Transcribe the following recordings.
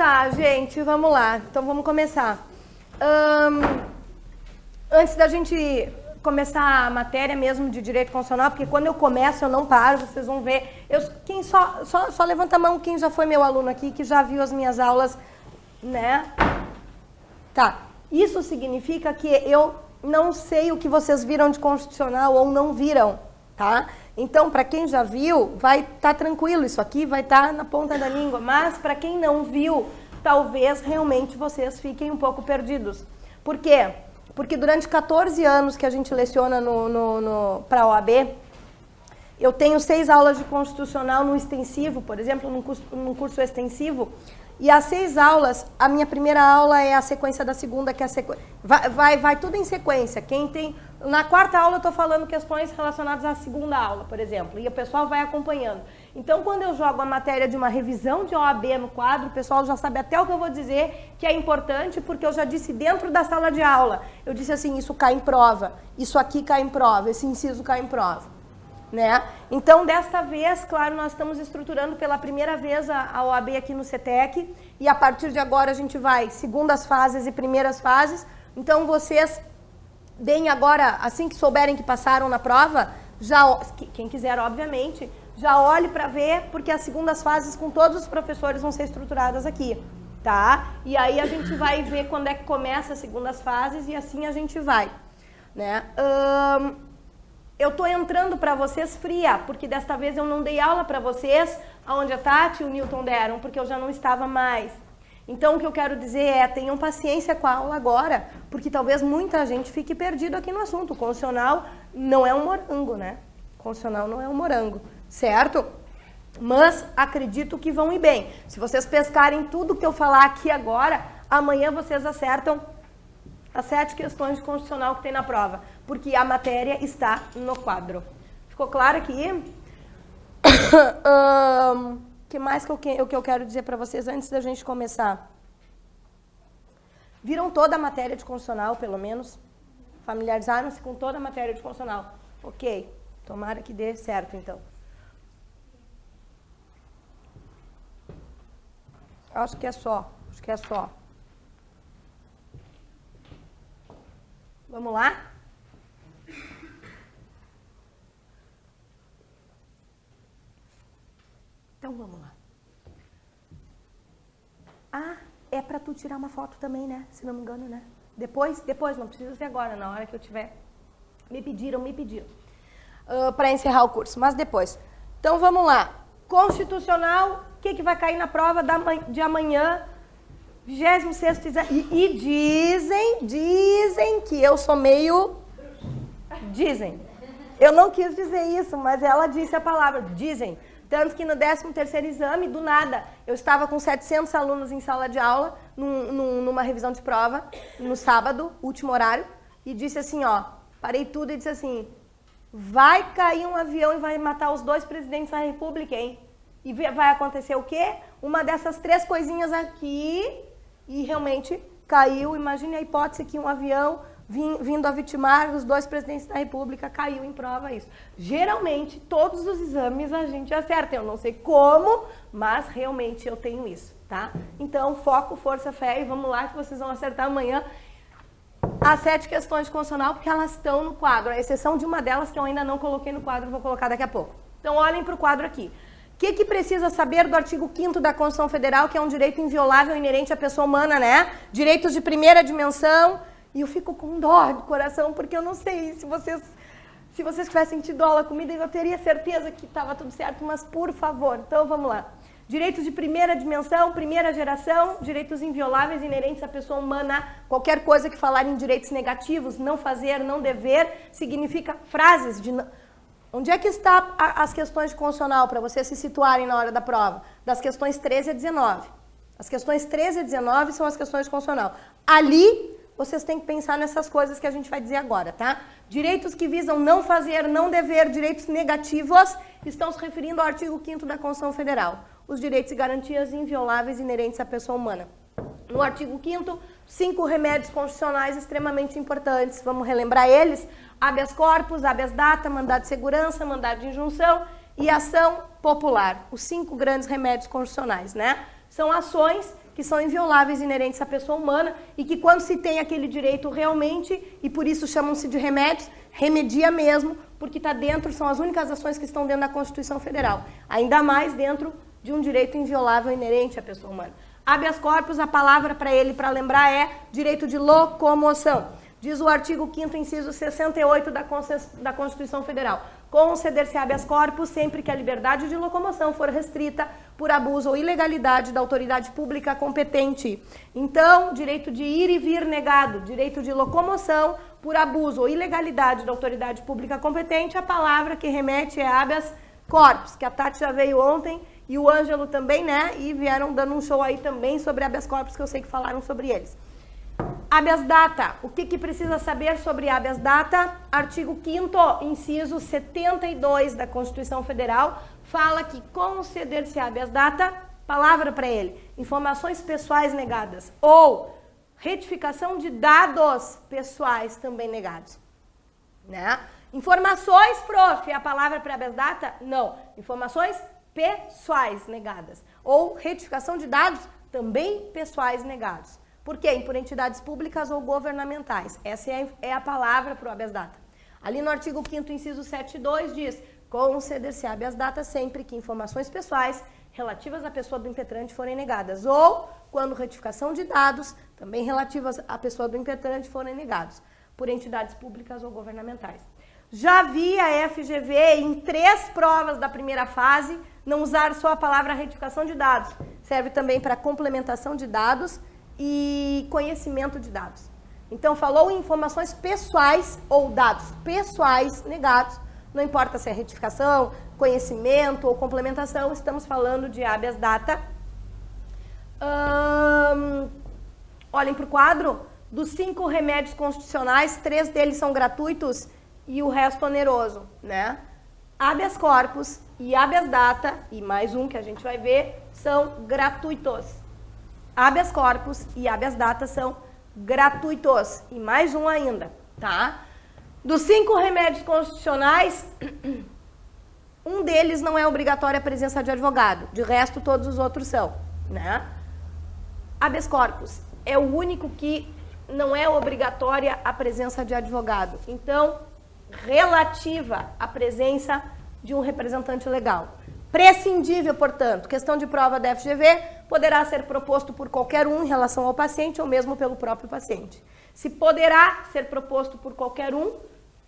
tá, gente, vamos lá. Então vamos começar. Antes da gente começar a matéria mesmo de direito constitucional, porque quando eu começo eu não paro, vocês vão ver. Quem só levanta a mão quem já foi meu aluno aqui, que já viu as minhas aulas, né? Tá. Isso significa que eu não sei o que vocês viram de constitucional ou não viram, tá? Então, para quem já viu, vai estar tranquilo, isso aqui vai estar na ponta da língua, mas para quem não viu, talvez realmente vocês fiquem um pouco perdidos. Por quê? Porque durante 14 anos que a gente leciona para a OAB, eu tenho 6 aulas de constitucional no extensivo, por exemplo, num curso extensivo, e as 6 aulas, a minha primeira aula é a sequência da segunda, que é a sequência. Vai tudo em sequência. Quem tem... Na quarta aula eu estou falando questões relacionadas à segunda aula, por exemplo, e o pessoal vai acompanhando. Então, quando eu jogo a matéria de uma revisão de OAB no quadro, o pessoal já sabe até o que eu vou dizer, que é importante, porque eu já disse dentro da sala de aula. Eu disse assim, isso cai em prova, isso aqui cai em prova, esse inciso cai em prova. Né? Então, desta vez, claro, nós estamos estruturando pela primeira vez a OAB aqui no CETEC, e a partir de agora a gente vai segundas fases e primeiras fases. Então, vocês deem agora, assim que souberem que passaram na prova, já, quem quiser, obviamente, já olhe para ver, porque as segundas fases com todos os professores vão ser estruturadas aqui, tá? E aí a gente vai ver quando é que começa as segundas fases e assim a gente vai, né? Eu tô entrando para vocês fria, porque desta vez eu não dei aula para vocês, aonde a Tati e o Newton deram, porque eu já não estava mais. Então, o que eu quero dizer é, tenham paciência com a aula agora, porque talvez muita gente fique perdido aqui no assunto. O constitucional não é um morango, né? O constitucional não é um morango, certo? Mas acredito que vão ir bem. Se vocês pescarem tudo que eu falar aqui agora, amanhã vocês acertam as 7 questões de constitucional que tem na prova, porque a matéria está no quadro. Ficou claro aqui? O que mais que eu quero dizer para vocês antes da gente começar? Viram toda a matéria de constitucional, pelo menos? Familiarizaram-se com toda a matéria de constitucional? Ok, tomara que dê certo, então. Acho que é só. Vamos lá? Então vamos lá. Ah, é para tu tirar uma foto também, né? Se não me engano, né? Depois, não precisa ser agora, na hora que eu tiver. Me pediram. Para encerrar o curso, mas depois. Então vamos lá. Constitucional, o que vai cair na prova de amanhã? 26º exame. E dizem que eu sou meio... Dizem. Eu não quis dizer isso, mas ela disse a palavra. Dizem. Tanto que no 13º exame, do nada, eu estava com 700 alunos em sala de aula, numa revisão de prova, no sábado, último horário, e disse assim, ó, parei tudo e disse assim, vai cair um avião e vai matar os 2 presidentes da República, hein? E vai acontecer o quê? Uma dessas 3 coisinhas aqui, e realmente caiu. Imagine a hipótese que um avião vindo a vitimar os 2 presidentes da República, caiu em prova isso. Geralmente, todos os exames a gente acerta. Eu não sei como, mas realmente eu tenho isso, tá? Então, foco, força, fé e vamos lá que vocês vão acertar amanhã as 7 questões de constitucional, porque elas estão no quadro, a exceção de uma delas que eu ainda não coloquei no quadro, vou colocar daqui a pouco. Então, olhem para o quadro aqui. O que precisa saber do artigo 5º da Constituição Federal, que é um direito inviolável inerente à pessoa humana, né? Direitos de primeira dimensão. E eu fico com dó de coração, porque eu não sei se vocês tivessem tido aula comigo, eu teria certeza que estava tudo certo, mas por favor, então vamos lá. Direitos de primeira dimensão, primeira geração, direitos invioláveis inerentes à pessoa humana. Qualquer coisa que falar em direitos negativos, não fazer, não dever, significa frases de... Onde é que está as questões de constitucional, para vocês se situarem na hora da prova? Das questões 13 a 19. As questões 13 a 19 são as questões de constitucional. Ali... vocês têm que pensar nessas coisas que a gente vai dizer agora, tá? Direitos que visam não fazer, não dever, direitos negativos, estão se referindo ao artigo 5º da Constituição Federal. Os direitos e garantias invioláveis inerentes à pessoa humana. No artigo 5º, 5 remédios constitucionais extremamente importantes. Vamos relembrar eles. Habeas corpus, habeas data, mandado de segurança, mandado de injunção e ação popular. Os 5 grandes remédios constitucionais, né? São ações que são invioláveis e inerentes à pessoa humana e que quando se tem aquele direito realmente, e por isso chamam-se de remédios, remedia mesmo, porque está dentro, são as únicas ações que estão dentro da Constituição Federal, ainda mais dentro de um direito inviolável e inerente à pessoa humana. Habeas corpus, a palavra para ele, para lembrar, é direito de locomoção. Diz o artigo 5º, inciso 68 da Constituição Federal. Conceder-se habeas corpus sempre que a liberdade de locomoção for restrita por abuso ou ilegalidade da autoridade pública competente. Então, direito de ir e vir negado, direito de locomoção por abuso ou ilegalidade da autoridade pública competente, a palavra que remete é habeas corpus, que a Tati já veio ontem e o Ângelo também, né? E vieram dando um show aí também sobre habeas corpus, que eu sei que falaram sobre eles. Habeas data. O que precisa saber sobre habeas data? Artigo 5º, inciso 72 da Constituição Federal, fala que conceder-se habeas data, palavra para ele, informações pessoais negadas ou retificação de dados pessoais também negados. Né? Informações, prof, a palavra para habeas data? Não. Informações pessoais negadas ou retificação de dados também pessoais negados. Por quê? Por entidades públicas ou governamentais. Essa é a palavra para o habeas data. Ali no artigo 5º, inciso 7.2, diz: conceder-se habeas data sempre que informações pessoais relativas à pessoa do impetrante forem negadas, ou quando retificação de dados, também relativas à pessoa do impetrante, forem negados, por entidades públicas ou governamentais. Já vi a FGV em 3 provas da primeira fase não usar só a palavra retificação de dados. Serve também para complementação de dados e conhecimento de dados. Então, falou em informações pessoais ou dados pessoais negados, não importa se é retificação, conhecimento ou complementação, estamos falando de habeas data. Olhem para o quadro, dos 5 remédios constitucionais, 3 deles são gratuitos e o resto oneroso, né? Habeas corpus e habeas data, e mais um que a gente vai ver, são gratuitos. Habeas corpus e habeas data são gratuitos. E mais um ainda, tá? Dos 5 remédios constitucionais, um deles não é obrigatória a presença de advogado. De resto, todos os outros são, né? Habeas corpus é o único que não é obrigatória a presença de advogado. Então, relativa à presença de um representante legal. Prescindível, portanto, questão de prova da FGV, poderá ser proposto por qualquer um em relação ao paciente ou mesmo pelo próprio paciente. Se poderá ser proposto por qualquer um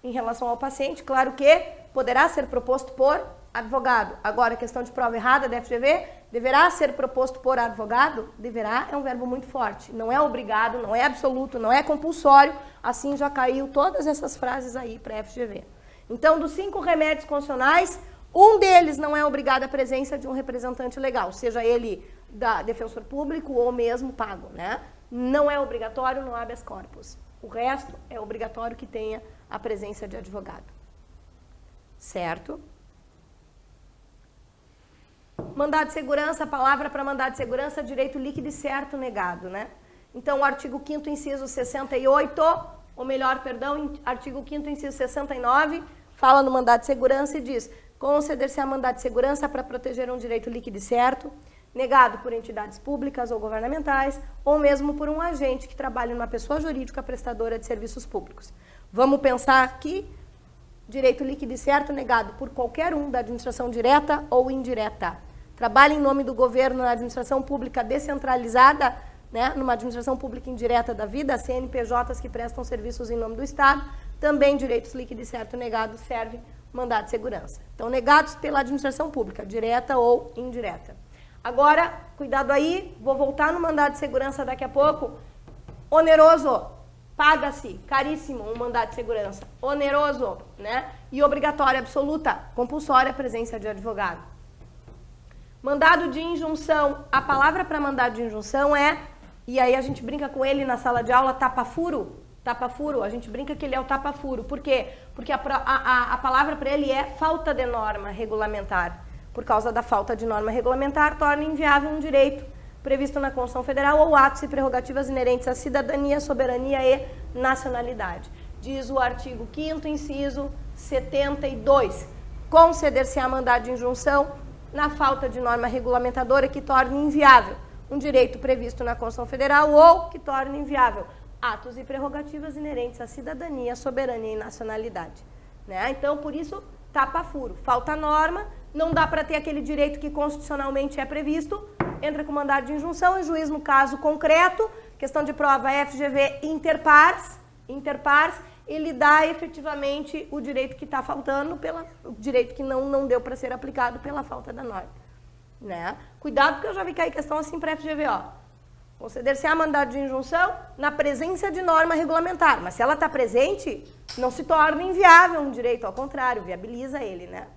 em relação ao paciente, claro que poderá ser proposto por advogado. Agora, questão de prova errada da FGV, deverá ser proposto por advogado? Deverá é um verbo muito forte. Não é obrigado, não é absoluto, não é compulsório. Assim já caiu todas essas frases aí para a FGV. Então, dos 5 remédios constitucionais, um deles não é obrigado à presença de um representante legal, seja ele da defensor público ou mesmo pago, né? Não é obrigatório no habeas corpus. O resto é obrigatório que tenha a presença de advogado. Certo? Mandado de segurança, a palavra para mandado de segurança, direito líquido e certo negado, né? Então, o artigo 5º, inciso 68, ou melhor, perdão, artigo 5º, inciso 69, fala no mandado de segurança e diz: conceder-se a mandado de segurança para proteger um direito líquido e certo, negado por entidades públicas ou governamentais, ou mesmo por um agente que trabalha numa pessoa jurídica prestadora de serviços públicos. Vamos pensar aqui, direito líquido e certo negado por qualquer um da administração direta ou indireta. Trabalha em nome do governo na administração pública descentralizada, né, numa administração pública indireta da vida, CNPJs que prestam serviços em nome do Estado, também direitos líquido e certo negado serve mandado de segurança. Então, negados pela administração pública, direta ou indireta. Agora, cuidado aí, vou voltar no mandado de segurança daqui a pouco. Oneroso, paga-se, caríssimo, um mandado de segurança. Oneroso, né? E obrigatória, absoluta, compulsória a presença de advogado. Mandado de injunção, a palavra para mandado de injunção é, e aí a gente brinca com ele na sala de aula, tapa-furo. Tapa-furo, a gente brinca que ele é o tapa-furo. Por quê? Porque a palavra para ele é falta de norma regulamentar. Por causa da falta de norma regulamentar, torna inviável um direito previsto na Constituição Federal ou atos e prerrogativas inerentes à cidadania, soberania e nacionalidade. Diz o artigo 5º, inciso 72. Conceder-se a mandado de injunção na falta de norma regulamentadora que torne inviável um direito previsto na Constituição Federal ou que torne inviável atos e prerrogativas inerentes à cidadania, soberania e nacionalidade. Né? Então, por isso, tapa-furo. Falta norma, não dá para ter aquele direito que constitucionalmente é previsto, entra com mandado de injunção e juiz no caso concreto, questão de prova FGV interpares, ele dá efetivamente o direito que está faltando, o direito que não deu para ser aplicado pela falta da norma. Né? Cuidado, porque eu já vi cair questão assim para FGV, ó. Conceder-se-á mandado de injunção na presença de norma regulamentar, mas se ela está presente, não se torna inviável um direito, ao contrário, viabiliza ele, né?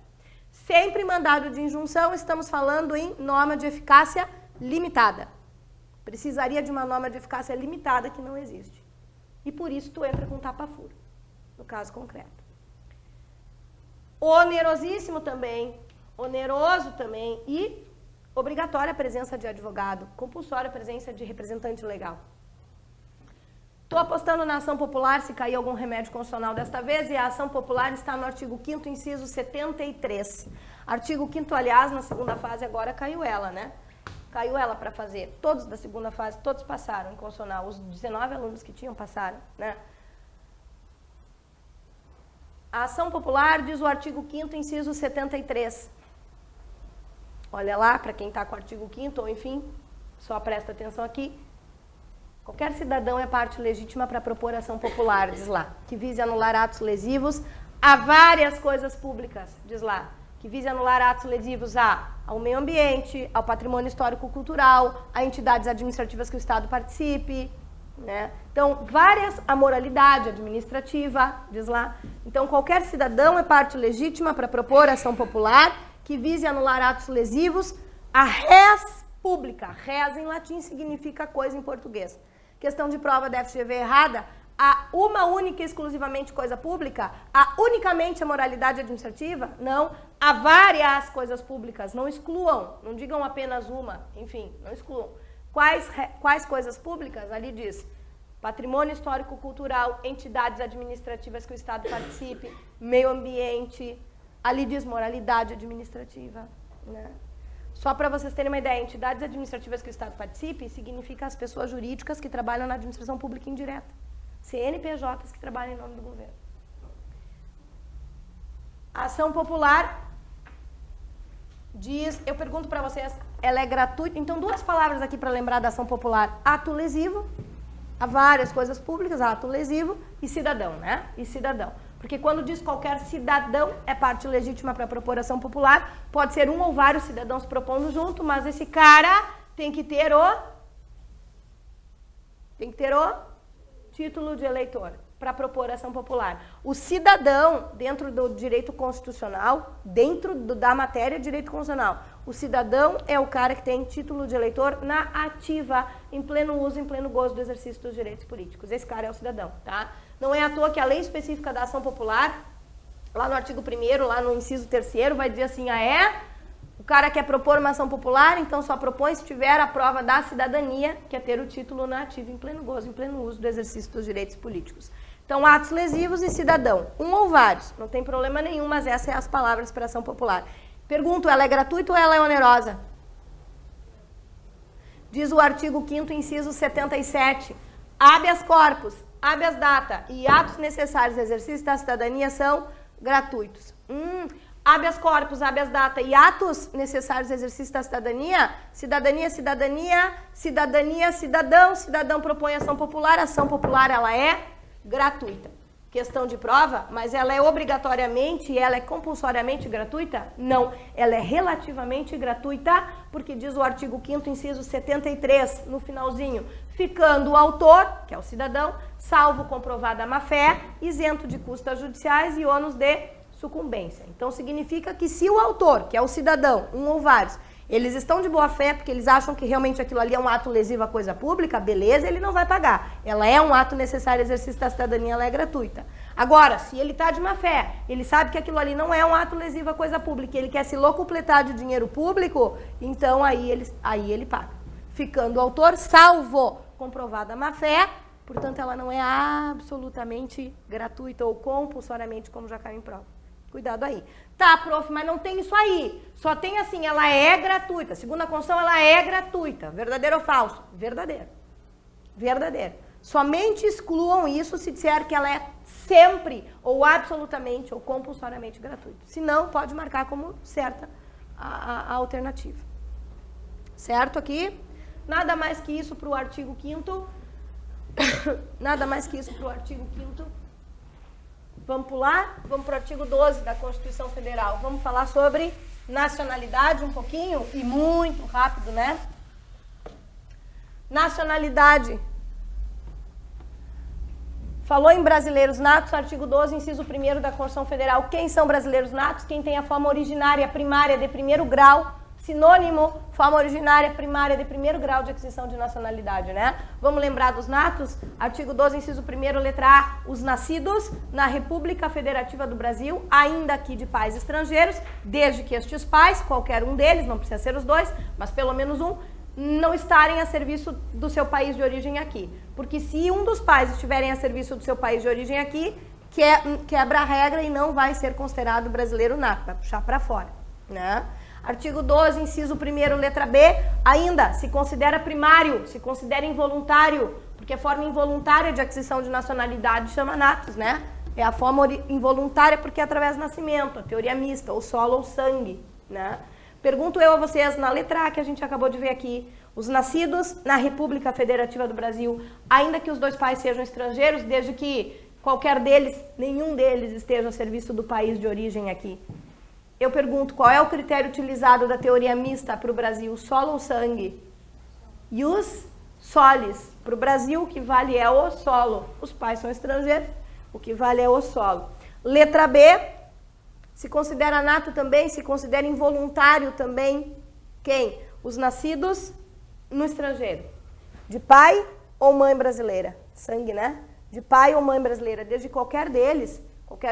Sempre mandado de injunção, estamos falando em norma de eficácia limitada. Precisaria de uma norma de eficácia limitada que não existe. E por isso tu entra com tapa-furo, no caso concreto. Onerosíssimo também, oneroso também e obrigatória a presença de advogado, compulsória a presença de representante legal. Estou apostando na ação popular se cair algum remédio constitucional desta vez, e a ação popular está no artigo 5º, inciso 73. Artigo 5º, aliás, na segunda fase agora caiu ela, né? Caiu ela para fazer. Todos da segunda fase, todos passaram em constitucional. Os 19 alunos que tinham passaram, né? A ação popular diz o artigo 5º, inciso 73. Olha lá, para quem está com o artigo 5º, ou enfim, só presta atenção aqui. Qualquer cidadão é parte legítima para propor ação popular, diz lá, que vise anular atos lesivos a várias coisas públicas, diz lá, que vise anular atos lesivos ao meio ambiente, ao patrimônio histórico-cultural, a entidades administrativas que o Estado participe, né? Então, a moralidade administrativa, diz lá. Então, qualquer cidadão é parte legítima para propor ação popular que vise anular atos lesivos a res pública. Res em latim significa coisa em português. Questão de prova da FGV errada, a uma única e exclusivamente coisa pública, a unicamente a moralidade administrativa, não, há várias coisas públicas, não excluam, não digam apenas uma, enfim, não excluam. Quais coisas públicas? Ali diz, patrimônio histórico-cultural, entidades administrativas que o Estado participe, meio ambiente, ali diz moralidade administrativa, né? Só para vocês terem uma ideia, entidades administrativas que o Estado participe significa as pessoas jurídicas que trabalham na administração pública indireta. CNPJs que trabalham em nome do governo. A ação popular diz, eu pergunto para vocês, ela é gratuita? Então, duas palavras aqui para lembrar da ação popular. Ato lesivo, há várias coisas públicas, ato lesivo e cidadão, né? E cidadão. Porque quando diz qualquer cidadão é parte legítima para propor ação popular, pode ser um ou vários cidadãos propondo junto, mas esse cara tem que ter o título de eleitor para propor ação popular. O cidadão, dentro do direito constitucional, da matéria de direito constitucional, o cidadão é o cara que tem título de eleitor na ativa, em pleno uso, em pleno gozo do exercício dos direitos políticos. Esse cara é o cidadão, tá? Não é à toa que a lei específica da ação popular, lá no artigo 1º, lá no inciso 3º, vai dizer assim, o cara quer propor uma ação popular, então só propõe se tiver a prova da cidadania, que é ter o título na ativa, em pleno gozo, em pleno uso do exercício dos direitos políticos. Então, atos lesivos e cidadão, um ou vários, não tem problema nenhum, mas essas são as palavras para ação popular. Pergunto, ela é gratuita ou ela é onerosa? Diz o artigo 5º, inciso 77, habeas corpus, habeas data e atos necessários ao exercício da cidadania são gratuitos. Habeas corpus, habeas data e atos necessários ao exercício da cidadania, cidadão propõe ação popular ela é gratuita. Questão de prova, mas ela é obrigatoriamente e ela é compulsoriamente gratuita? Não, ela é relativamente gratuita, porque diz o artigo 5º, inciso 73, no finalzinho, ficando o autor, que é o cidadão, salvo comprovada má-fé, isento de custas judiciais e ônus de sucumbência. Então, significa que se o autor, que é o cidadão, um ou vários, eles estão de boa fé porque eles acham que realmente aquilo ali é um ato lesivo à coisa pública, beleza, ele não vai pagar. Ela é um ato necessário ao exercício da cidadania, ela é gratuita. Agora, se ele está de má fé, ele sabe que aquilo ali não é um ato lesivo à coisa pública, ele quer se locupletar de dinheiro público, então aí ele paga. Ficando o autor salvo comprovada má fé, portanto ela não é absolutamente gratuita ou compulsoriamente, como já caiu em prova. Cuidado aí. Tá, prof, mas não tem isso aí. Só tem assim, ela é gratuita. Segundo a Constituição, ela é gratuita. Verdadeiro ou falso? Verdadeiro. Verdadeiro. Somente excluam isso se disser que ela é sempre, ou absolutamente, ou compulsoriamente gratuita. Se não, pode marcar como certa a alternativa. Certo aqui? Nada mais que isso para o artigo 5º. Nada mais que isso para o artigo 5º. Vamos pular? Vamos para o artigo 12 da Constituição Federal. Vamos falar sobre nacionalidade um pouquinho e muito rápido, né? Nacionalidade. Falou em brasileiros natos, artigo 12, inciso 1º da Constituição Federal. Quem são brasileiros natos? Quem tem a forma originária primária de primeiro grau, sinônimo, forma originária primária de primeiro grau de aquisição de nacionalidade, né? Vamos lembrar dos natos? Artigo 12, inciso 1º, letra A, os nascidos na República Federativa do Brasil, ainda que de pais estrangeiros, desde que estes pais, qualquer um deles, não precisa ser os dois, mas pelo menos um, não estarem a serviço do seu país de origem aqui. Porque se um dos pais estiverem a serviço do seu país de origem aqui, quebra a regra e não vai ser considerado brasileiro nato, vai puxar para fora, né? Artigo 12, inciso 1º, letra B, ainda se considera primário, se considera involuntário, porque a forma involuntária de aquisição de nacionalidade chama natos, né? É a forma involuntária porque é através do nascimento, a teoria mista, ou solo ou sangue, né? Pergunto eu a vocês, na letra A que a gente acabou de ver aqui, os nascidos na República Federativa do Brasil, ainda que os dois pais sejam estrangeiros, desde que qualquer deles, nenhum deles esteja a serviço do país de origem aqui. Eu pergunto, qual é o critério utilizado da teoria mista para o Brasil, solo ou sangue? Ius solis. Para o Brasil, o que vale é o solo. Os pais são estrangeiros, o que vale é o solo. Letra B, se considera nato também, se considera involuntário também, quem? Os nascidos no estrangeiro. De pai ou mãe brasileira? Sangue, né? De pai ou mãe brasileira, desde qualquer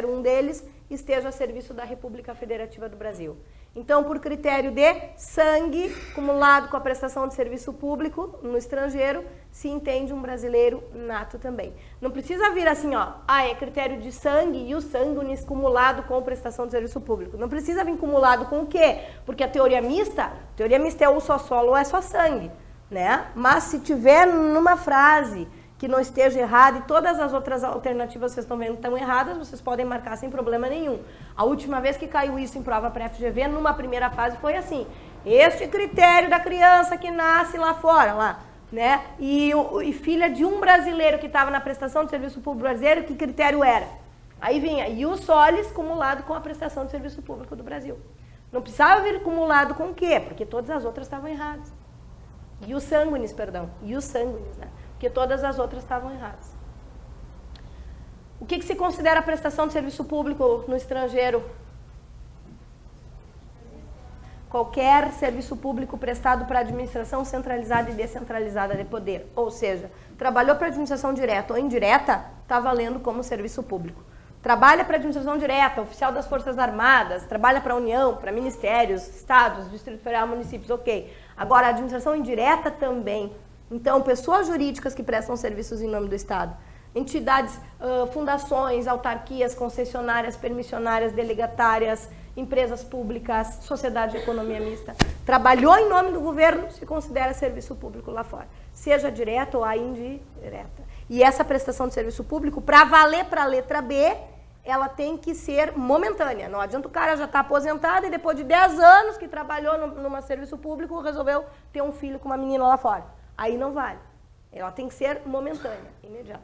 um deles, esteja a serviço da República Federativa do Brasil. Então, por critério de sangue, acumulado com a prestação de serviço público no estrangeiro, se entende um brasileiro nato também. Não precisa vir assim, ó, é critério de sangue e o sanguinis cumulado com prestação de serviço público. Não precisa vir cumulado com o quê? Porque a teoria mista é ou só solo ou é só sangue, né? Mas se tiver numa frase que não esteja errado e todas as outras alternativas vocês estão vendo estão erradas, vocês podem marcar sem problema nenhum. A última vez que caiu isso em prova pré-FGV, numa primeira fase, foi assim. Este critério da criança que nasce lá fora, lá, né? E filha de um brasileiro que estava na prestação de serviço público brasileiro, que critério era? Aí vinha ius solis cumulado com a prestação de serviço público do Brasil. Não precisava vir cumulado com o quê? Porque todas as outras estavam erradas. Ius sanguinis, né? Porque todas as outras estavam erradas. O que se considera prestação de serviço público no estrangeiro? Qualquer serviço público prestado para administração centralizada e descentralizada de poder. Ou seja, trabalhou para administração direta ou indireta, está valendo como serviço público. Trabalha para administração direta, oficial das Forças Armadas, trabalha para a União, para ministérios, estados, Distrito Federal, municípios, ok. Agora, a administração indireta também. Então, pessoas jurídicas que prestam serviços em nome do Estado, entidades, fundações, autarquias, concessionárias, permissionárias, delegatárias, empresas públicas, sociedade de economia mista, trabalhou em nome do governo, se considera serviço público lá fora, seja direta ou a indireta. E essa prestação de serviço público, para valer para a letra B, ela tem que ser momentânea. Não adianta o cara já estar aposentado e depois de 10 anos que trabalhou num serviço público, resolveu ter um filho com uma menina lá fora. Aí não vale. Ela tem que ser momentânea, imediata.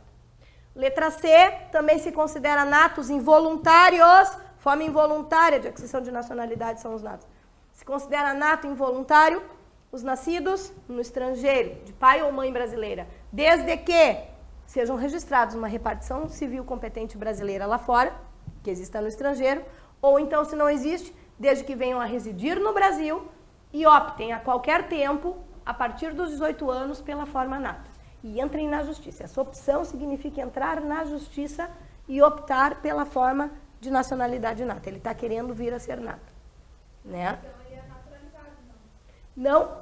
Letra C, também se considera natos involuntários, forma involuntária de aquisição de nacionalidade são os natos. Se considera nato involuntário os nascidos no estrangeiro, de pai ou mãe brasileira, desde que sejam registrados numa repartição civil competente brasileira lá fora, que exista no estrangeiro, ou então, se não existe, desde que venham a residir no Brasil e optem a qualquer tempo, a partir dos 18 anos, pela forma nata. E entrem na justiça. Essa opção significa entrar na justiça e optar pela forma de nacionalidade nata. Ele está querendo vir a ser nato. Né? Então ele é naturalizado, não? Não,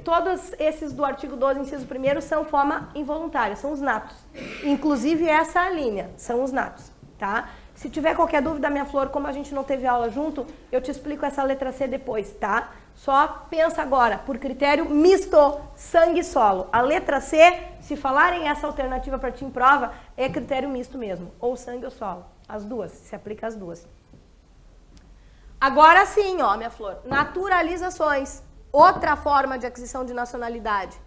todos esses do artigo 12, inciso 1º, são forma involuntária, são os natos. Inclusive essa linha, são os natos. Tá? Se tiver qualquer dúvida, minha flor, como a gente não teve aula junto, eu te explico essa letra C depois, tá? Só pensa agora, por critério misto, sangue e solo. A letra C, se falarem essa alternativa para ti em prova, é critério misto mesmo, ou sangue ou solo. As duas, se aplica as duas. Agora sim, ó, minha flor, naturalizações. Outra forma de aquisição de nacionalidade.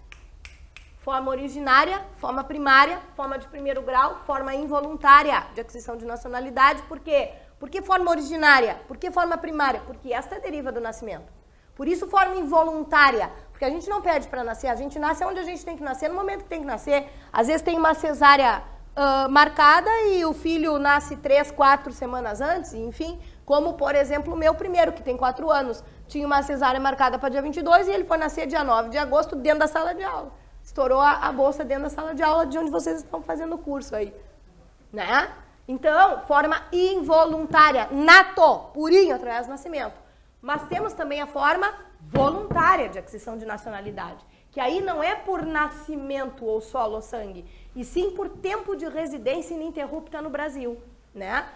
Forma originária, forma primária, forma de primeiro grau, forma involuntária de aquisição de nacionalidade. Por quê? Por que forma originária? Por que forma primária? Porque esta deriva do nascimento. Por isso forma involuntária, porque a gente não pede para nascer, a gente nasce onde a gente tem que nascer, no momento que tem que nascer. Às vezes tem uma cesárea marcada e o filho nasce 3, 4 semanas antes, enfim, como por exemplo o meu primeiro, que tem 4 anos, tinha uma cesárea marcada para dia 22 e ele foi nascer dia 9 de agosto dentro da sala de aula. Estourou a bolsa dentro da sala de aula de onde vocês estão fazendo o curso aí, né? Então, forma involuntária, nato, purinho, através do nascimento. Mas temos também a forma voluntária de aquisição de nacionalidade, que aí não é por nascimento ou solo ou sangue, e sim por tempo de residência ininterrupta no Brasil, né?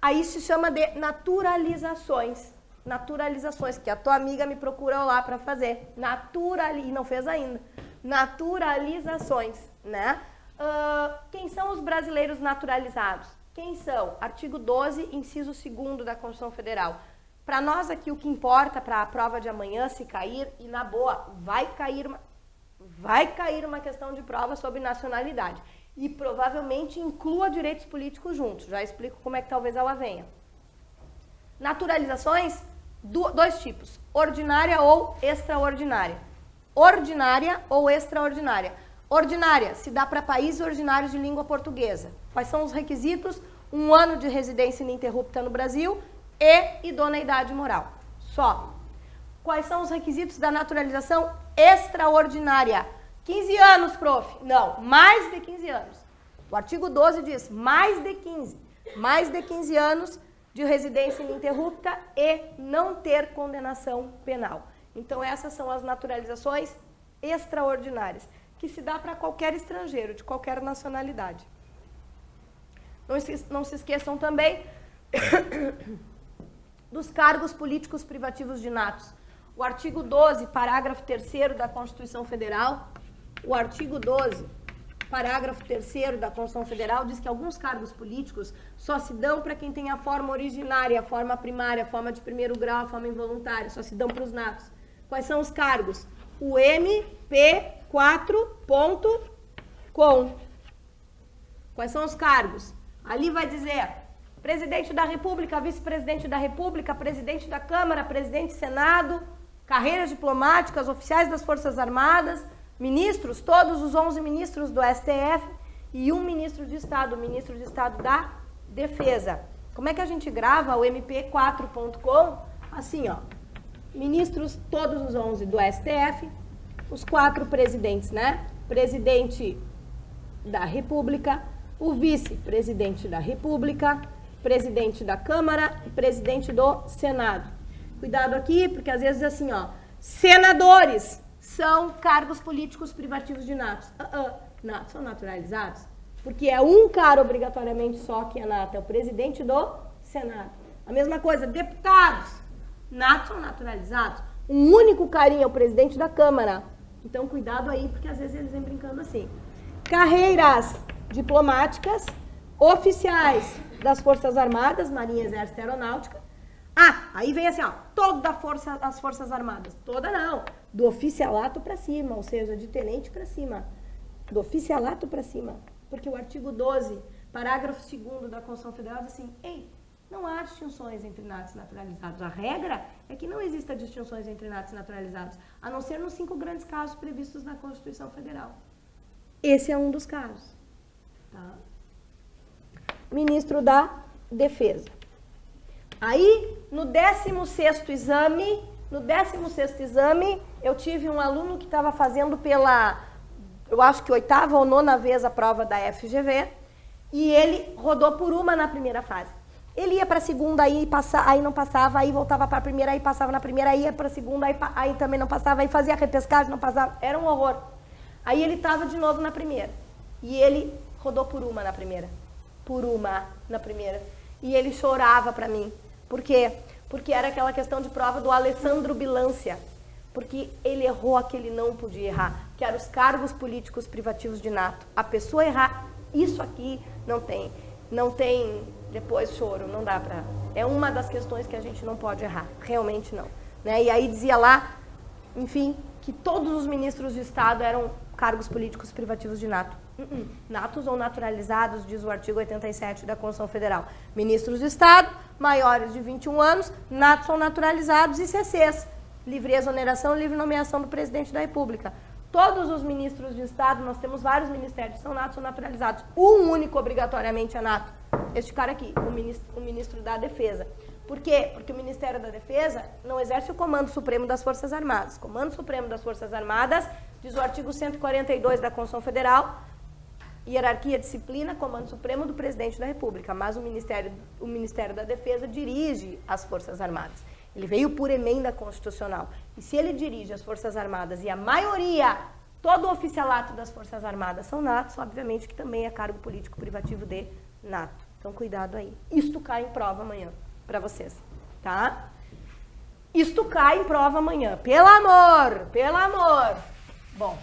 Aí se chama de naturalizações. Naturalizações, que a tua amiga me procura lá para fazer. E não fez ainda. Naturalizações, né? Quem são os brasileiros naturalizados? Quem são? Artigo 12, inciso 2º da Constituição Federal. Para nós aqui, o que importa para a prova de amanhã, se cair, e na boa, vai cair uma questão de prova sobre nacionalidade. E provavelmente inclua direitos políticos juntos. Já explico como é que talvez ela venha. Naturalizações, 2 tipos. Ordinária ou extraordinária. Ordinária ou extraordinária. Ordinária se dá para países ordinários de língua portuguesa. Quais são os requisitos? 1 ano de residência ininterrupta no Brasil e idoneidade moral. Só. Quais são os requisitos da naturalização extraordinária? 15 anos, prof. Não, mais de 15 anos. O artigo 12 diz mais de 15. Mais de 15 anos de residência ininterrupta e não ter condenação penal. Então, essas são as naturalizações extraordinárias, que se dá para qualquer estrangeiro, de qualquer nacionalidade. Não se esqueçam também dos cargos políticos privativos de natos. O artigo 12, parágrafo 3º da Constituição Federal, o artigo 12, parágrafo 3º da Constituição Federal diz que alguns cargos políticos só se dão para quem tem a forma originária, a forma primária, a forma de primeiro grau, a forma involuntária, só se dão para os natos. Quais são os cargos? O MP4.com. Quais são os cargos? Ali vai dizer presidente da República, vice-presidente da República, presidente da Câmara, presidente do Senado, carreiras diplomáticas, oficiais das Forças Armadas, ministros, todos os 11 ministros do STF e um ministro de Estado, o ministro de Estado da Defesa. Como é que a gente grava o MP4.com? Assim, ó. Ministros, todos os 11 do STF, os 4 presidentes, né? Presidente da República, o vice-presidente da República, presidente da Câmara e presidente do Senado. Cuidado aqui, porque às vezes assim, ó, senadores são cargos políticos privativos de natos. Natos são naturalizados, porque é um cara obrigatoriamente só que é nato, é o presidente do Senado. A mesma coisa, deputados, natos são naturalizados. Um único carinha é o presidente da Câmara. Então, cuidado aí, porque às vezes eles vêm brincando assim. Carreiras diplomáticas, oficiais das Forças Armadas, Marinha, Exército e Aeronáutica. Aí vem assim, ó, toda as Forças Armadas. Toda não, do oficialato para cima, ou seja, de tenente para cima. Do oficialato para cima. Porque o artigo 12, parágrafo 2º da Constituição Federal diz assim, não há distinções entre natos e naturalizados. A regra é que não exista distinções entre natos e naturalizados, a não ser nos 5 grandes casos previstos na Constituição Federal. Esse é um dos casos. Tá? Ministro da Defesa. Aí, no 16º exame, eu tive um aluno que estava fazendo eu acho que 8ª ou 9ª vez a prova da FGV, e ele rodou por uma na primeira fase. Ele ia para a segunda, aí não passava, aí voltava para a primeira, aí passava na primeira, aí ia para a segunda, aí também não passava, aí fazia a repescagem, não passava, era um horror. Aí ele estava de novo na primeira, e ele rodou por uma na primeira. por uma na primeira. E ele chorava para mim. Por quê? Porque era aquela questão de prova do Alessandro Bilância. Porque ele errou a que ele não podia errar, que eram os cargos políticos privativos de nato. A pessoa errar isso aqui não tem depois choro, não dá para... É uma das questões que a gente não pode errar, realmente não. Né? E aí dizia lá, enfim, que todos os ministros de Estado eram cargos políticos privativos de nato. Natos ou naturalizados, diz o artigo 87 da Constituição Federal. Ministros de Estado, maiores de 21 anos, natos ou naturalizados e CCs. Livre exoneração, livre nomeação do presidente da República. Todos os ministros de Estado, nós temos vários ministérios, são natos ou naturalizados. Um único obrigatoriamente é nato. Este cara aqui, o ministro da Defesa. Por quê? Porque o Ministério da Defesa não exerce o Comando Supremo das Forças Armadas. Comando Supremo das Forças Armadas, diz o artigo 142 da Constituição Federal, hierarquia, disciplina, Comando Supremo do Presidente da República. Mas o Ministério da Defesa dirige as Forças Armadas. Ele veio por emenda constitucional. E se ele dirige as Forças Armadas e a maioria, todo o oficialato das Forças Armadas são natos, obviamente que também é cargo político privativo de nato. Então, cuidado aí. Isto cai em prova amanhã para vocês, tá? Isto cai em prova amanhã. Pelo amor, pelo amor. Bom.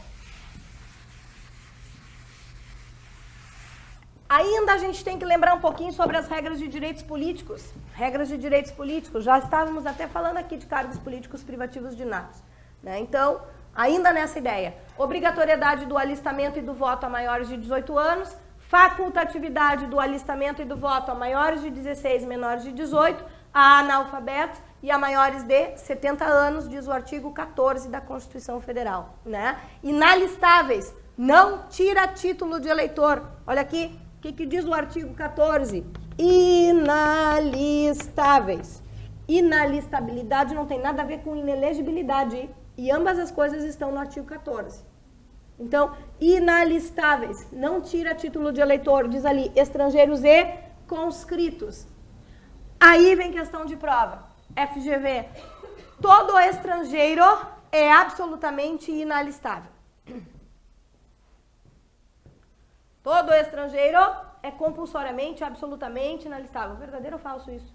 Ainda a gente tem que lembrar um pouquinho sobre as regras de direitos políticos. Regras de direitos políticos. Já estávamos até falando aqui de cargos políticos privativos de natos. Né? Então, ainda nessa ideia, obrigatoriedade do alistamento e do voto a maiores de 18 anos, facultatividade do alistamento e do voto a maiores de 16 e menores de 18, a analfabetos e a maiores de 70 anos, diz o artigo 14 da Constituição Federal. Né? Inalistáveis, não tira título de eleitor. Olha aqui. O que diz o artigo 14? Inalistáveis. Inalistabilidade não tem nada a ver com inelegibilidade. E ambas as coisas estão no artigo 14. Então, inalistáveis. Não tira título de eleitor. Diz ali, estrangeiros e conscritos. Aí vem questão de prova. FGV. Todo estrangeiro é absolutamente inalistável. Todo estrangeiro é compulsoriamente, absolutamente inalistável. Verdadeiro ou falso isso?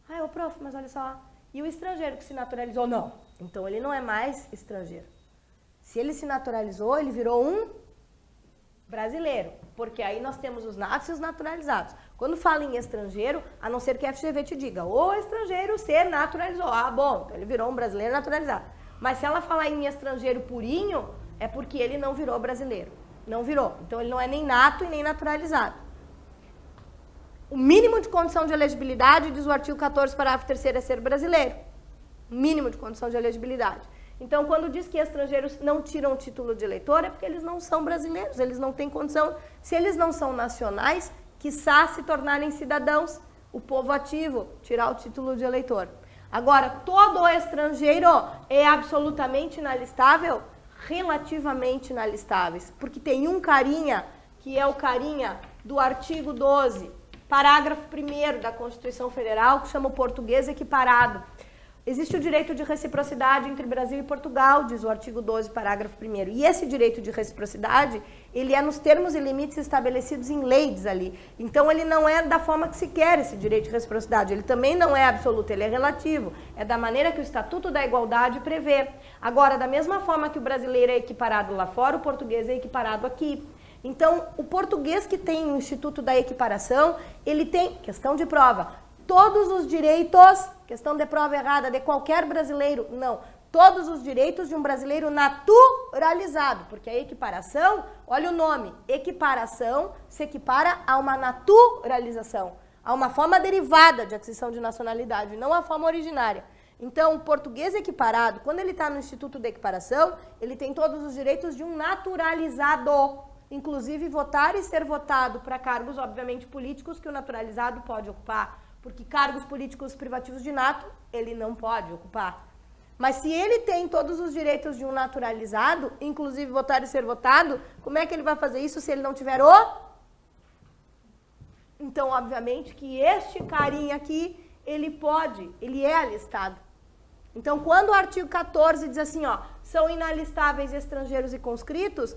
Ah, prof, mas olha só. E o estrangeiro que se naturalizou? Não. Então ele não é mais estrangeiro. Se ele se naturalizou, ele virou um brasileiro. Porque aí nós temos os natos e os naturalizados. Quando fala em estrangeiro, a não ser que a FGV te diga, o estrangeiro se naturalizou. Ah, bom, então ele virou um brasileiro naturalizado. Mas se ela falar em estrangeiro purinho, é porque ele não virou brasileiro. Não virou. Então, ele não é nem nato e nem naturalizado. O mínimo de condição de elegibilidade, diz o artigo 14, parágrafo 3º, é ser brasileiro. Mínimo de condição de elegibilidade. Então, quando diz que estrangeiros não tiram o título de eleitor, é porque eles não são brasileiros, eles não têm condição. Se eles não são nacionais, quiçá se tornarem cidadãos, o povo ativo, tirar o título de eleitor. Agora, todo estrangeiro é absolutamente inalistável? Relativamente inalistáveis, porque tem um carinha, que é o carinha do artigo 12, parágrafo 1º da Constituição Federal, que chama o português equiparado. Existe o direito de reciprocidade entre Brasil e Portugal, diz o artigo 12, parágrafo 1º. E esse direito de reciprocidade, ele é nos termos e limites estabelecidos em leis ali. Então, ele não é da forma que se quer esse direito de reciprocidade. Ele também não é absoluto, ele é relativo. É da maneira que o Estatuto da Igualdade prevê. Agora, da mesma forma que o brasileiro é equiparado lá fora, o português é equiparado aqui. Então, o português que tem o Instituto da Equiparação, ele tem, questão de prova, todos os direitos, questão de prova errada, de qualquer brasileiro, não. Todos os direitos de um brasileiro naturalizado, porque a equiparação, olha o nome, equiparação se equipara a uma naturalização, a uma forma derivada de aquisição de nacionalidade, não a forma originária. Então, o português equiparado, quando ele está no Instituto de Equiparação, ele tem todos os direitos de um naturalizado, inclusive votar e ser votado para cargos, obviamente, políticos que o naturalizado pode ocupar. Porque cargos políticos privativos de nato, ele não pode ocupar. Mas se ele tem todos os direitos de um naturalizado, inclusive votar e ser votado, como é que ele vai fazer isso se ele não tiver o... Então, obviamente, que este carinha aqui, ele pode, ele é alistado. Então, quando o artigo 14 diz assim, ó, são inalistáveis estrangeiros e conscritos,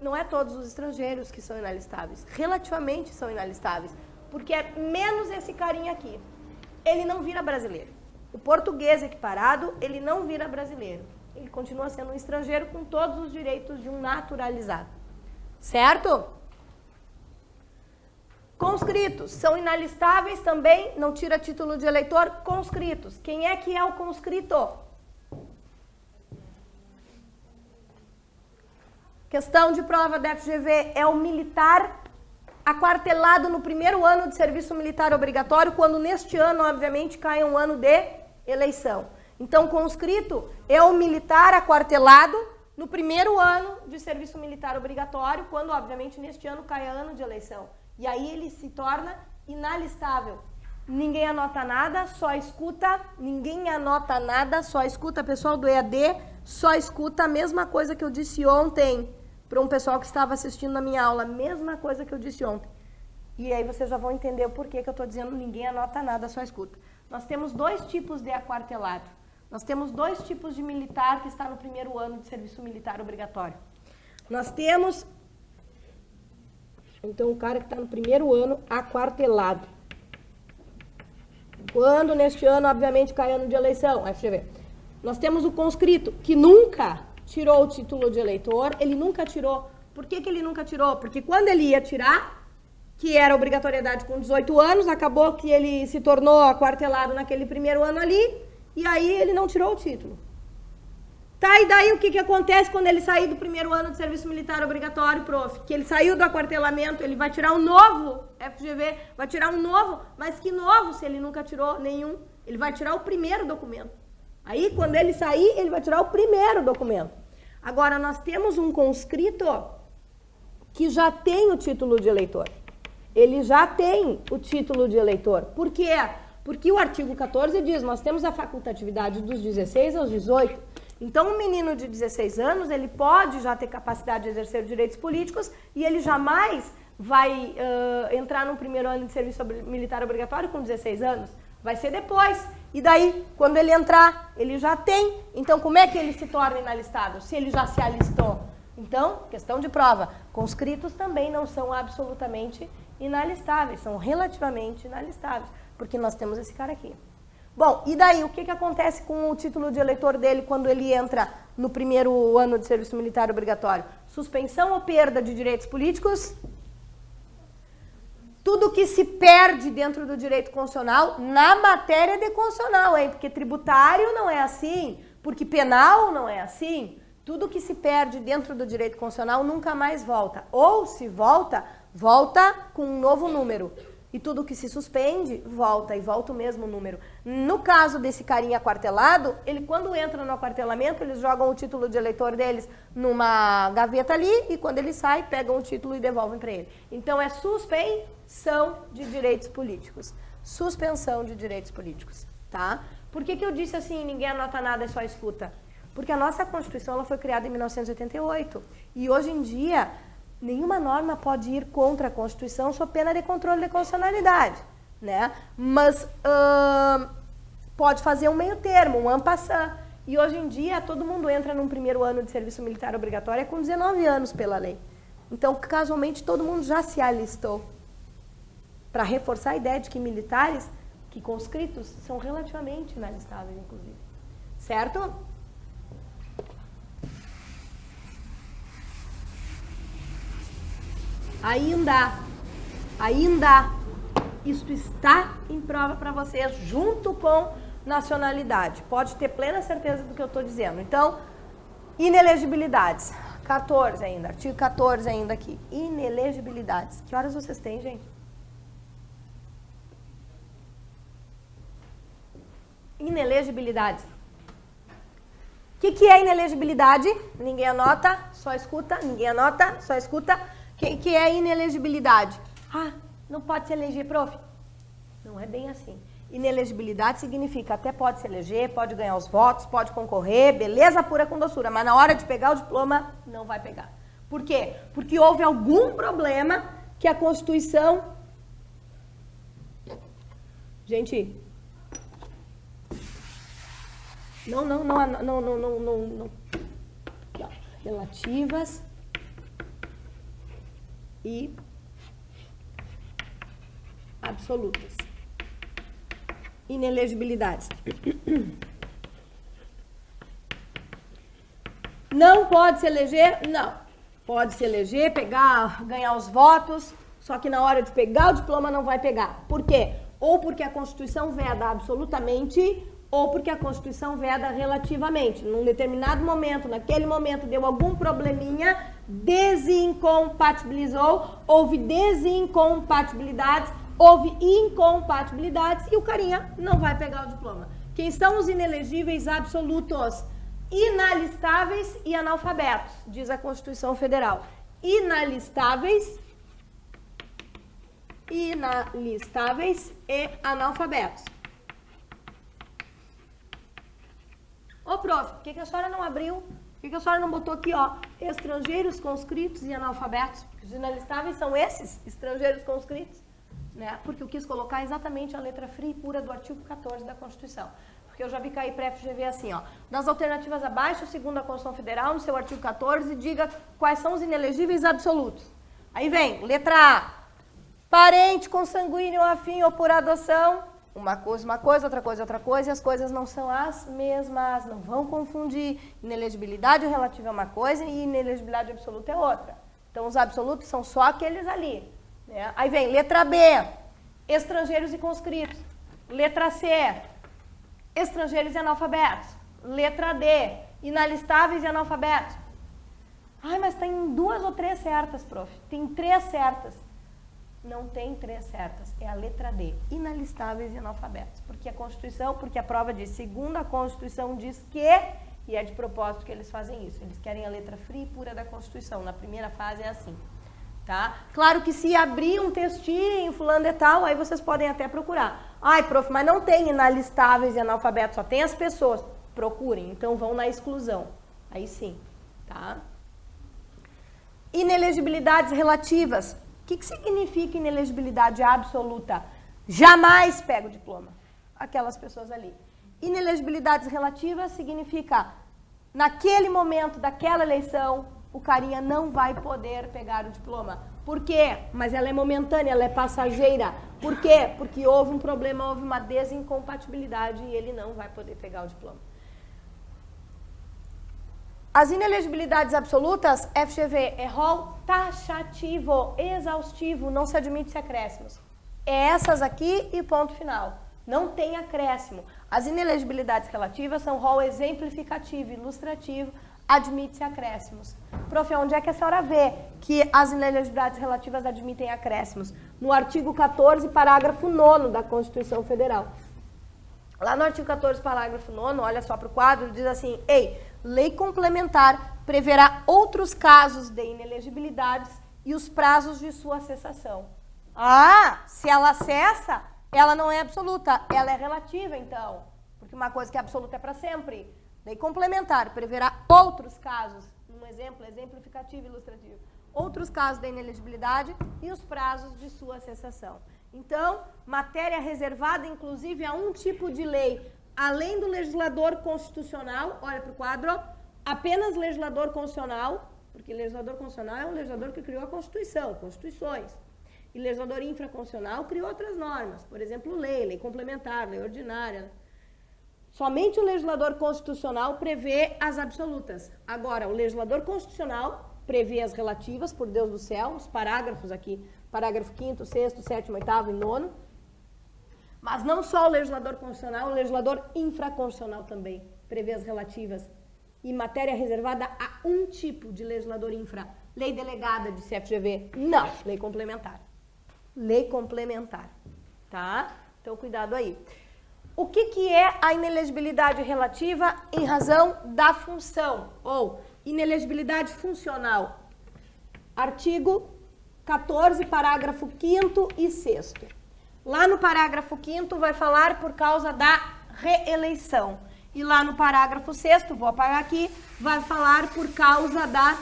não é todos os estrangeiros que são inalistáveis. Relativamente são inalistáveis. Porque é menos esse carinha aqui. Ele não vira brasileiro. O português equiparado, ele não vira brasileiro. Ele continua sendo um estrangeiro com todos os direitos de um naturalizado. Certo? Conscritos. São inalistáveis também, não tira título de eleitor, conscritos. Quem é que é o conscrito? Questão de prova da FGV, é o militar aquartelado no primeiro ano de serviço militar obrigatório, quando neste ano, obviamente, cai um ano de eleição. Então, conscrito é o militar aquartelado no primeiro ano de serviço militar obrigatório, quando, obviamente, neste ano cai ano de eleição. E aí ele se torna inalistável. Ninguém anota nada, só escuta. Ninguém anota nada, só escuta. Pessoal do EAD, só escuta a mesma coisa que eu disse ontem para um pessoal que estava assistindo a minha aula. Mesma coisa que eu disse ontem. E aí vocês já vão entender o porquê que eu estou dizendo ninguém anota nada, só escuta. Nós temos dois tipos de aquartelado. Nós temos dois tipos de militar que está no primeiro ano de serviço militar obrigatório. Nós temos, então, o cara que está no primeiro ano aquartelado. Quando neste ano, obviamente, cai ano de eleição, FGV. Nós temos o conscrito, que nunca tirou o título de eleitor, ele nunca tirou. Por que ele nunca tirou? Porque quando ele ia tirar, que era obrigatoriedade com 18 anos, acabou que ele se tornou aquartelado naquele primeiro ano ali, e aí ele não tirou o título. Tá, e daí o que acontece quando ele sair do primeiro ano de serviço militar obrigatório, prof? Que ele saiu do aquartelamento, ele vai tirar um novo FGV, vai tirar um novo, mas que novo se ele nunca tirou nenhum? Ele vai tirar o primeiro documento. Aí, quando ele sair, ele vai tirar o primeiro documento. Agora, nós temos um conscrito que já tem o título de eleitor. Ele já tem o título de eleitor. Por quê? Porque o artigo 14 diz, nós temos a facultatividade dos 16 aos 18. Então, um menino de 16 anos, ele pode já ter capacidade de exercer direitos políticos e ele jamais vai entrar no primeiro ano de serviço militar obrigatório com 16 anos. Vai ser depois. E daí, quando ele entrar, ele já tem. Então, como é que ele se torna inalistado? Se ele já se alistou. Então, questão de prova. Conscritos também não são absolutamente inalistáveis, são relativamente inalistáveis, porque nós temos esse cara aqui. Bom, e daí, o que acontece com o título de eleitor dele quando ele entra no primeiro ano de serviço militar obrigatório? Suspensão ou perda de direitos políticos? Tudo que se perde dentro do direito constitucional na matéria de constitucional, hein? Porque tributário não é assim, porque penal não é assim. Tudo que se perde dentro do direito constitucional nunca mais volta. Ou se volta, volta com um novo número. E tudo que se suspende, volta, e volta o mesmo número. No caso desse carinha aquartelado, ele quando entra no aquartelamento, eles jogam o título de eleitor deles numa gaveta ali, e quando ele sai, pegam o título e devolvem para ele. Então é suspensão de direitos políticos. Suspensão de direitos políticos, tá? Por que eu disse assim, ninguém anota nada, é só escuta? Porque a nossa Constituição ela foi criada em 1988, e hoje em dia nenhuma norma pode ir contra a Constituição sob pena de controle de constitucionalidade, né? Mas pode fazer um meio termo, um en passant. E hoje em dia todo mundo entra num primeiro ano de serviço militar obrigatório com 19 anos pela lei. Então, casualmente, todo mundo já se alistou. Para reforçar a ideia de que militares, que conscritos, são relativamente inalistáveis, inclusive. Certo? Ainda, isto está em prova para vocês, junto com nacionalidade. Pode ter plena certeza do que eu estou dizendo. Então, inelegibilidades. 14 ainda, artigo 14 ainda aqui. Inelegibilidades. Que horas vocês têm, gente? Inelegibilidades. O que é inelegibilidade? Ninguém anota, só escuta. Ninguém anota, só escuta. O que é inelegibilidade? Ah, não pode se eleger, prof. Não é bem assim. Inelegibilidade significa até pode se eleger, pode ganhar os votos, pode concorrer, beleza pura com doçura, mas na hora de pegar o diploma, não vai pegar. Por quê? Porque houve algum problema que a Constituição... Gente... Não. Relativas e absolutas. Inelegibilidades. Não pode se eleger? Não. Pode se eleger, pegar, ganhar os votos, só que na hora de pegar o diploma não vai pegar. Por quê? Ou porque a Constituição veda absolutamente, ou porque a Constituição veda relativamente. Num determinado momento, naquele momento, deu algum probleminha, desincompatibilizou, houve desincompatibilidades, houve incompatibilidades e o carinha não vai pegar o diploma. Quem são os inelegíveis absolutos? Inalistáveis e analfabetos, diz a Constituição Federal. Inalistáveis e analfabetos. Ô, prof, por que a senhora não abriu? Por que a senhora não botou aqui, ó, estrangeiros conscritos e analfabetos? Os inalistáveis são esses, estrangeiros conscritos, né? Porque eu quis colocar exatamente a letra fria e pura do artigo 14 da Constituição. Porque eu já vi cair pré-FGV assim, ó. Das alternativas abaixo, segundo a Constituição Federal, no seu artigo 14, diga quais são os inelegíveis absolutos. Aí vem, letra A, parente consanguíneo, afim ou por adoção. Uma coisa, outra coisa, e as coisas não são as mesmas, não vão confundir. Inelegibilidade relativa é uma coisa e inelegibilidade absoluta é outra. Então, os absolutos são só aqueles ali, né? Aí vem, letra B, estrangeiros e conscritos. Letra C, estrangeiros e analfabetos. Letra D, inalistáveis e analfabetos. Ai, mas tem 2 ou 3 certas, prof. Tem 3 certas. Não tem 3 certas. É a letra D, inalistáveis e analfabetos. Porque a Constituição, porque a prova diz, segundo a Constituição diz que, e é de propósito que eles fazem isso. Eles querem a letra fria e pura da Constituição. Na primeira fase é assim. Tá? Claro que se abrir um textinho, fulano de tal, aí vocês podem até procurar. Ai, prof, mas não tem inalistáveis e analfabetos, só tem as pessoas. Procurem, então vão na exclusão. Aí sim, tá? Inelegibilidades relativas. O que significa inelegibilidade absoluta? Jamais pega o diploma. Aquelas pessoas ali. Inelegibilidades relativas significa, naquele momento daquela eleição, o carinha não vai poder pegar o diploma. Por quê? Mas ela é momentânea, ela é passageira. Por quê? Porque houve um problema, houve uma desincompatibilidade e ele não vai poder pegar o diploma. As inelegibilidades absolutas, FGV, é rol taxativo, exaustivo, não se admite acréscimos. É essas aqui e ponto final. Não tem acréscimo. As inelegibilidades relativas são rol exemplificativo, ilustrativo, admite-se acréscimos. Prof, onde é que a senhora vê que as inelegibilidades relativas admitem acréscimos? No artigo 14, parágrafo 9º da Constituição Federal. Lá no artigo 14, parágrafo 9º, olha só para o quadro, diz assim, lei complementar preverá outros casos de inelegibilidades e os prazos de sua cessação. Ah, se ela cessa, ela não é absoluta, ela é relativa, então. Porque uma coisa que é absoluta é para sempre. Lei complementar preverá outros casos, um exemplo, exemplificativo e ilustrativo, outros casos da inelegibilidade e os prazos de sua cessação. Então, matéria reservada, inclusive, a um tipo de lei, além do legislador constitucional, olha para o quadro, apenas legislador constitucional, porque legislador constitucional é um legislador que criou a Constituição, constituições. E legislador infraconstitucional criou outras normas, por exemplo, lei complementar, lei ordinária. Somente o legislador constitucional prevê as absolutas. Agora, o legislador constitucional prevê as relativas, por Deus do céu, os parágrafos aqui, parágrafo 5º, 6º, 7º, 8º e 9º. Mas não só o legislador constitucional, o legislador infraconstitucional também prevê as relativas. E matéria reservada a um tipo de legislador infra. Lei delegada de CFGV? Não, lei complementar. Lei complementar, tá? Então, cuidado aí. O que é a inelegibilidade relativa em razão da função? Ou inelegibilidade funcional? Artigo 14, parágrafo 5º e 6º. Lá no parágrafo 5º vai falar por causa da reeleição. E lá no parágrafo 6º, vou apagar aqui, vai falar por causa da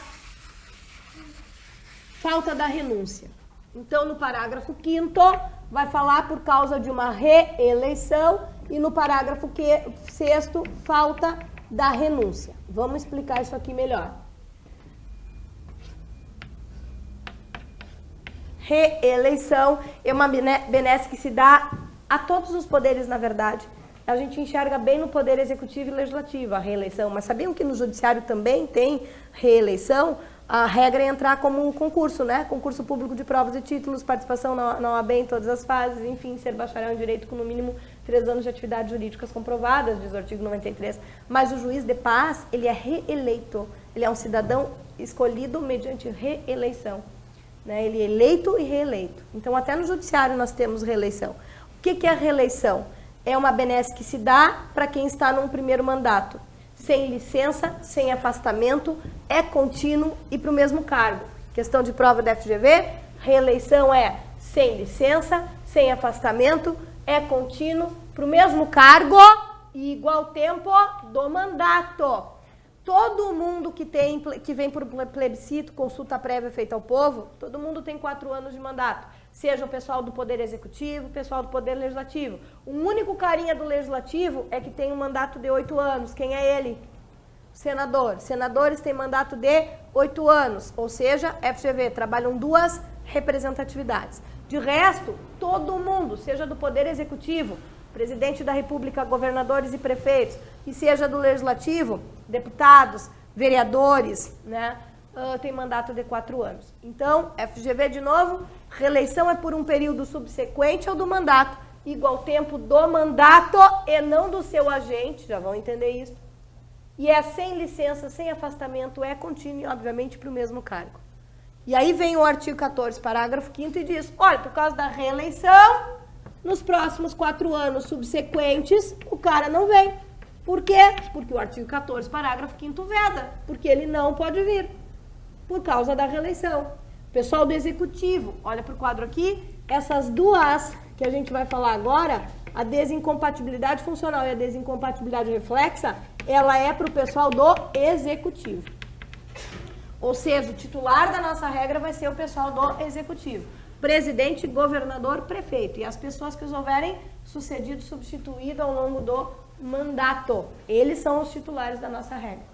falta da renúncia. Então, no parágrafo 5º, vai falar por causa de uma reeleição e no parágrafo 6º, falta da renúncia. Vamos explicar isso aqui melhor. reeleição. É uma benesse que se dá a todos os poderes, na verdade. A gente enxerga bem no poder executivo e legislativo a reeleição, mas sabiam que no judiciário também tem reeleição? A regra é entrar como um concurso, né? Concurso público de provas e títulos, participação na OAB em todas as fases, enfim, ser bacharel em direito com no mínimo 3 anos de atividades jurídicas comprovadas, diz o artigo 93. Mas o juiz de paz, ele é reeleito, ele é um cidadão escolhido mediante reeleição. Né? Ele é eleito e reeleito. Então, até no judiciário nós temos reeleição. O que é a reeleição? É uma benesse que se dá para quem está num primeiro mandato. Sem licença, sem afastamento, é contínuo e para o mesmo cargo. Questão de prova da FGV, reeleição é sem licença, sem afastamento, é contínuo para o mesmo cargo e igual tempo do mandato. Todo mundo que vem por plebiscito, consulta prévia feita ao povo, todo mundo tem 4 anos de mandato. Seja o pessoal do Poder Executivo, o pessoal do Poder Legislativo. O único carinha do Legislativo é que tem um mandato de 8 anos. Quem é ele? Senador. Senadores têm mandato de 8 anos, ou seja, FGV, trabalham 2 representatividades. De resto, todo mundo, seja do Poder Executivo, presidente da República, governadores e prefeitos, e seja do Legislativo, deputados, vereadores, né, tem mandato de 4 anos. Então, FGV, de novo, reeleição é por um período subsequente ao do mandato, igual tempo do mandato e não do seu agente, já vão entender isso. E é sem licença, sem afastamento, é contínuo, obviamente, para o mesmo cargo. E aí vem o artigo 14, parágrafo 5º e diz, olha, por causa da reeleição, nos próximos 4 anos subsequentes, o cara não vem. Por quê? Porque o artigo 14, parágrafo 5º veda, porque ele não pode vir, por causa da reeleição. Pessoal do Executivo, olha para o quadro aqui, essas 2 que a gente vai falar agora, a desincompatibilidade funcional e a desincompatibilidade reflexa, ela é para o pessoal do Executivo. Ou seja, o titular da nossa regra vai ser o pessoal do Executivo. Presidente, governador, prefeito. E as pessoas que os houverem sucedido, substituído ao longo do mandato. Eles são os titulares da nossa regra.